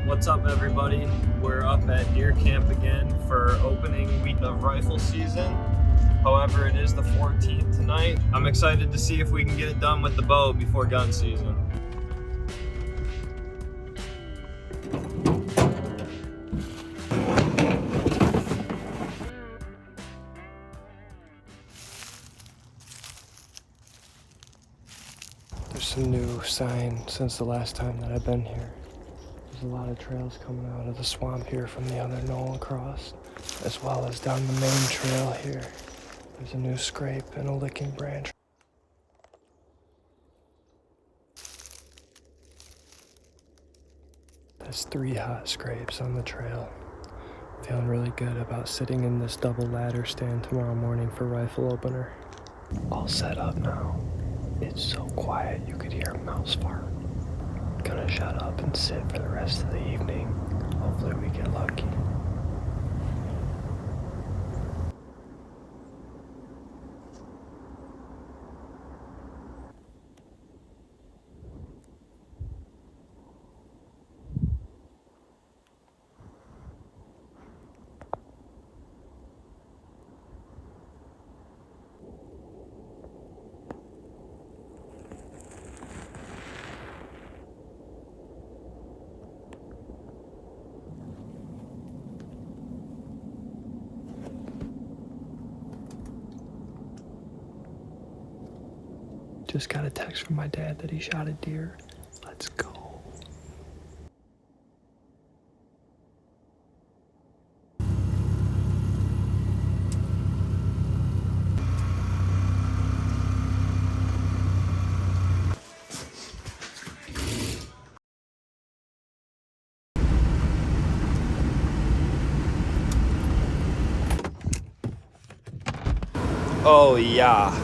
What's up, everybody? We're up at deer camp again for opening week of rifle season. However, it is the 14th tonight. I'm excited to see if we can get it done with the bow before gun season. There's some new sign since the last time that I've been here. There's a lot of trails coming out of the swamp here from the other knoll across, as well as down the main trail here. There's a new scrape and a licking branch. There's 3 hot scrapes on the trail. Feeling really good about sitting in this double ladder stand tomorrow morning for rifle opener. All set up now. It's so quiet you could hear a mouse fart. Gonna shut up and sit for the rest of the evening. Hopefully we get lucky. Just got a text from my dad that he shot a deer. Let's go. Oh, yeah.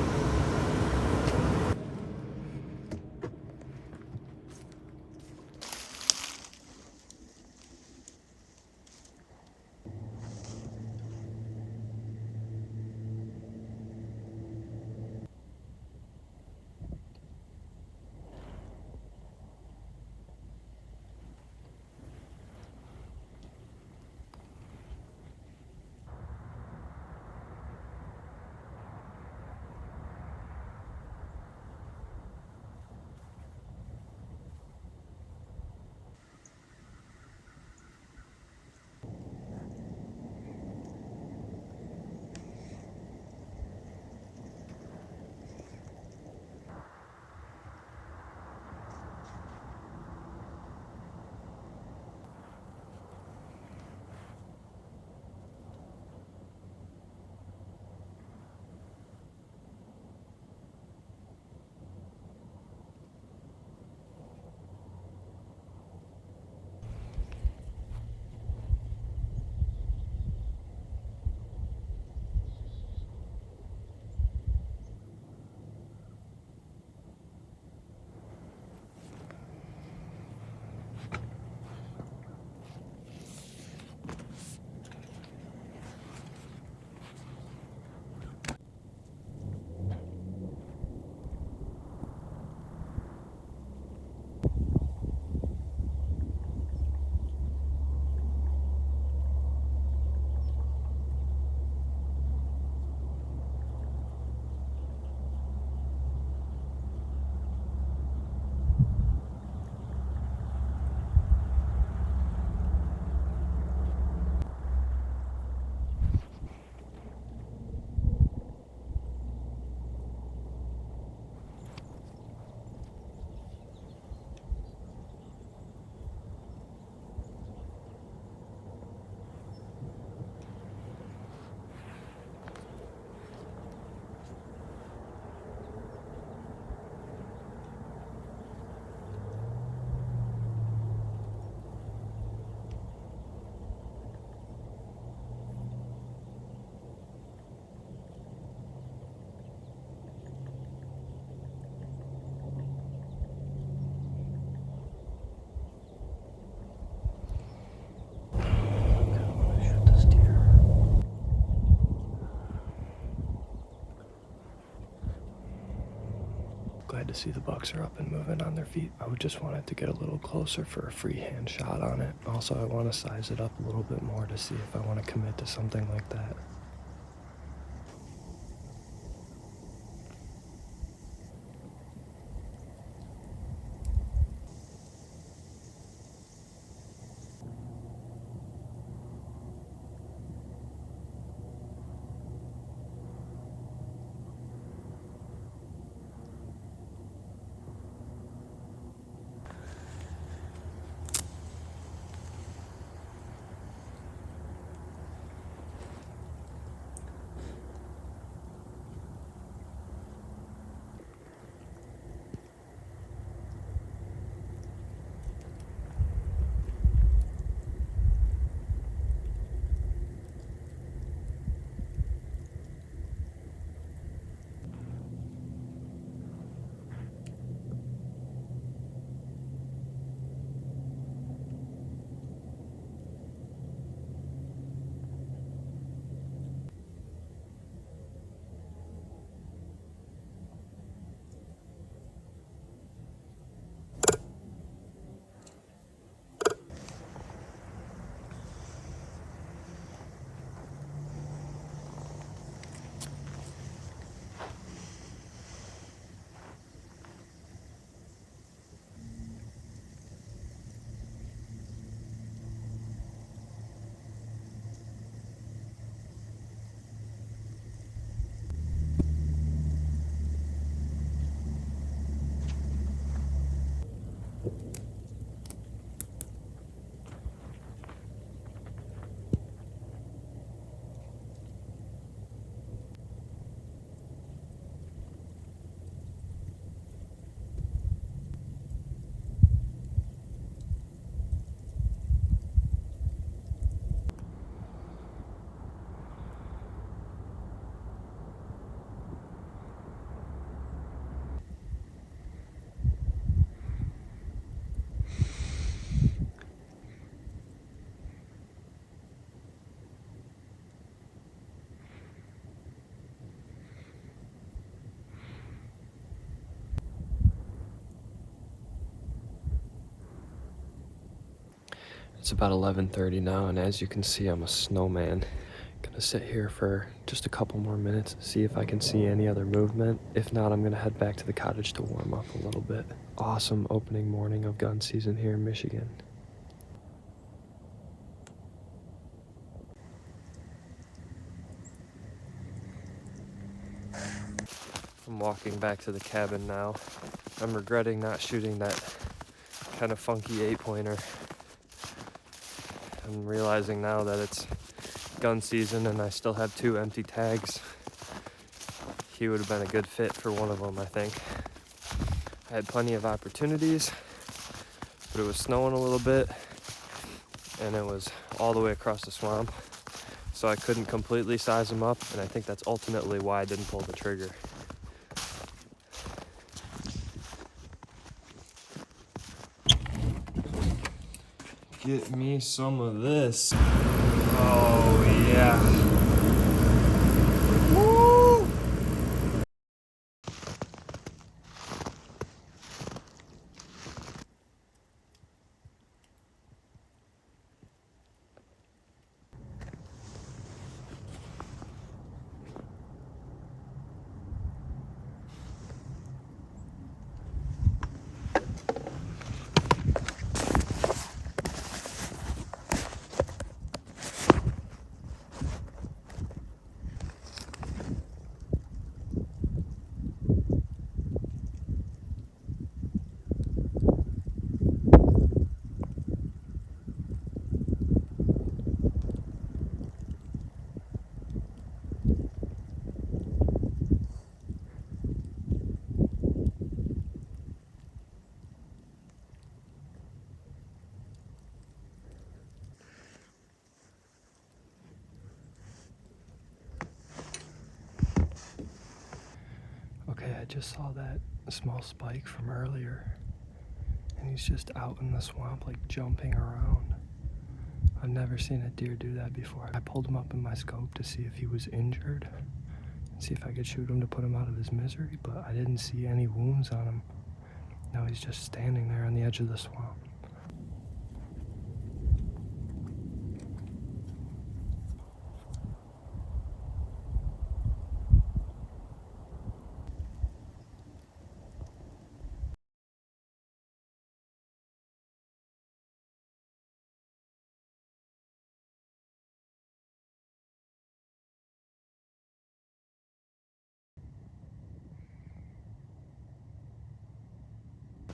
to see the bucks are up and moving on their feet. I would just wanted to get a little closer for a freehand shot on it. Also, I want to size it up a little bit more to see if I want to commit to something like that. It's about 11:30 now, and as you can see, I'm a snowman. Gonna sit here for just a couple more minutes, see if I can see any other movement. If not, I'm gonna head back to the cottage to warm up a little bit. Awesome opening morning of gun season here in Michigan. I'm walking back to the cabin now. I'm regretting not shooting that kind of funky 8-pointer. I'm realizing now that it's gun season and I still have 2 empty tags. He would have been a good fit for one of them, I think. I had plenty of opportunities, but it was snowing a little bit and it was all the way across the swamp, so I couldn't completely size them up, and I think that's ultimately why I didn't pull the trigger. Get me some of this. Oh yeah. Woo! Okay, I just saw that small spike from earlier, and he's just out in the swamp, like jumping around. I've never seen a deer do that before. I pulled him up in my scope to see if he was injured, see if I could shoot him to put him out of his misery, but I didn't see any wounds on him. Now he's just standing there on the edge of the swamp.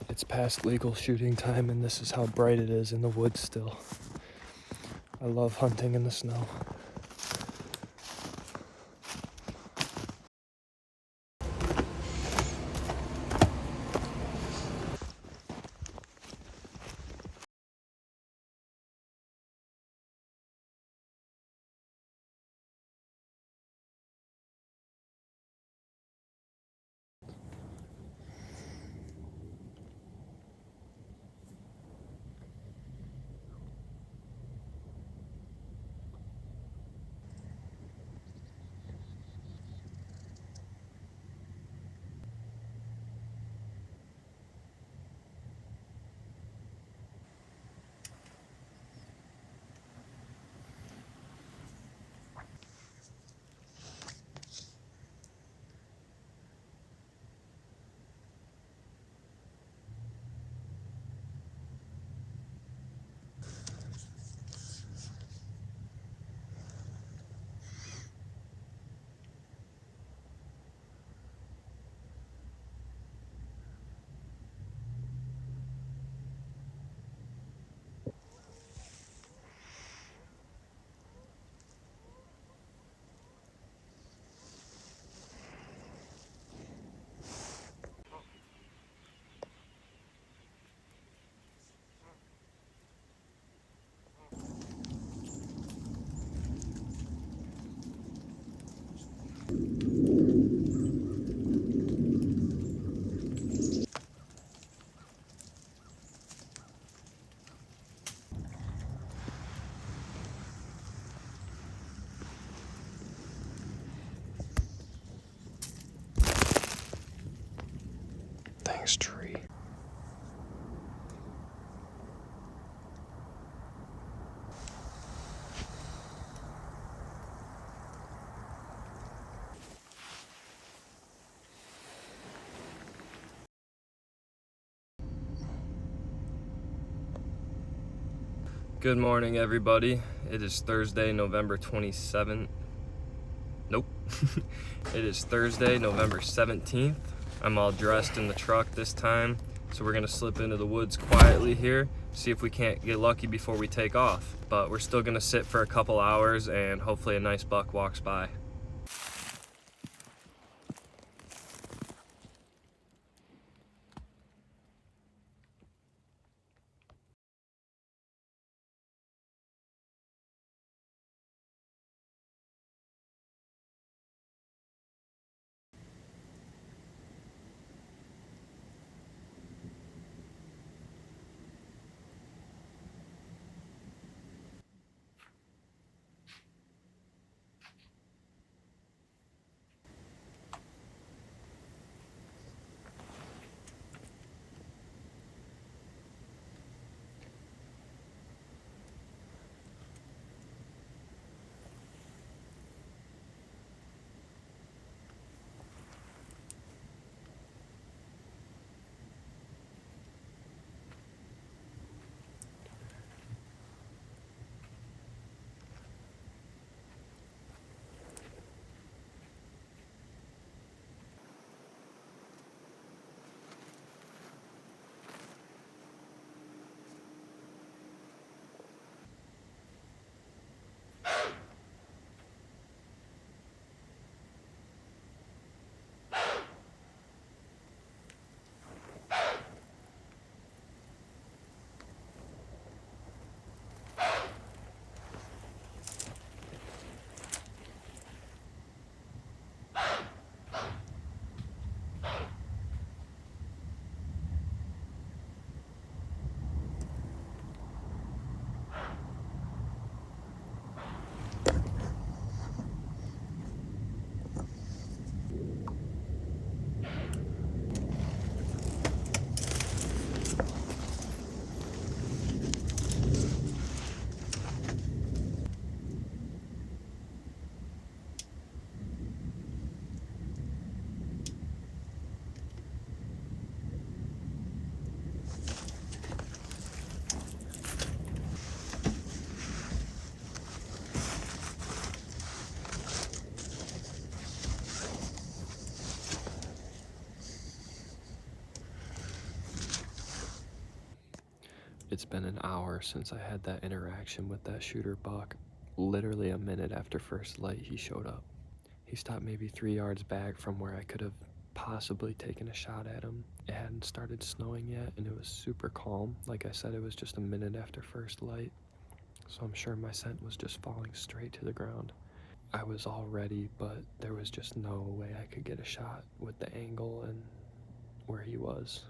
It's past legal shooting time, and this is how bright it is in the woods still. I love hunting in the snow. Thanks, tree. Good morning, everybody. It is Thursday, November 27th. Nope. It is Thursday, November 17th. I'm all dressed in the truck this time, so we're gonna slip into the woods quietly here, see if we can't get lucky before we take off. But we're still gonna sit for a couple hours and hopefully a nice buck walks by. It's been an hour since I had that interaction with that shooter buck. Literally a minute after first light, he showed up. He stopped maybe 3 yards back from where I could have possibly taken a shot at him. It hadn't started snowing yet, and it was super calm. Like I said, it was just a minute after first light, so I'm sure my scent was just falling straight to the ground. I was all ready, but there was just no way I could get a shot with the angle and where he was.